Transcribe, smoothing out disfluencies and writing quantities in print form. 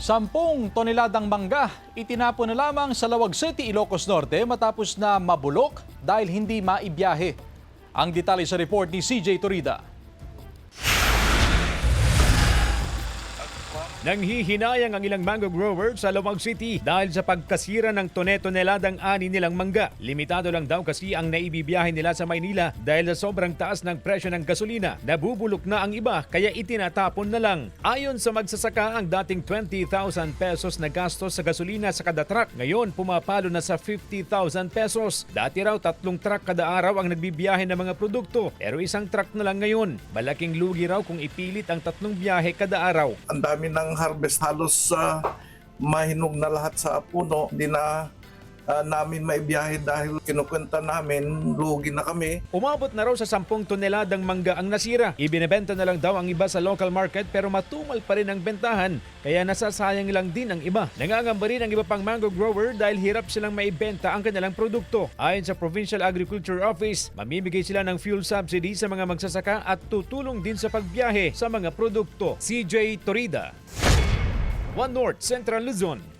10 toneladang mangga itinapon na lamang sa Lawag City, Ilocos Norte matapos na mabulok dahil hindi maibiyahe. Ang detalye sa report ni CJ Torida. Nanghihinayang ang ilang mango growers sa Lawag City dahil sa pagkasira ng tone-toneladang ani nilang mangga. Limitado lang daw kasi ang naibibiyahe nila sa Maynila dahil sa sobrang taas ng presyo ng gasolina. Nabubulok na ang iba kaya itinatapon na lang. Ayon sa magsasaka, ang dating 20,000 pesos na gastos sa gasolina sa kada truck ngayon pumapalo na sa 50,000 pesos. Dati raw 3 truck kada araw ang nagbibiyahe ng mga produkto pero 1 truck na lang ngayon. Malaking lugi raw kung ipilit ang 3 biyahe kada araw. Ang dami ng harvest, halos mahinog na lahat sa puno. Hindi na namin maibiyahe dahil kinukwenta namin, lugi na kami. Umabot na raw sa 10 toneladang mangga ang nasira. Ibinebenta na lang daw ang iba sa local market pero matumal pa rin ang bentahan kaya nasasayang lang din ang iba. Nangangamba rin ang iba pang mango grower dahil hirap silang maibenta ang kanilang produkto. Ayon sa Provincial Agriculture Office, mamimigay sila ng fuel subsidy sa mga magsasaka at tutulong din sa pagbiyahe sa mga produkto. CJ Torida, One North Central Luzon.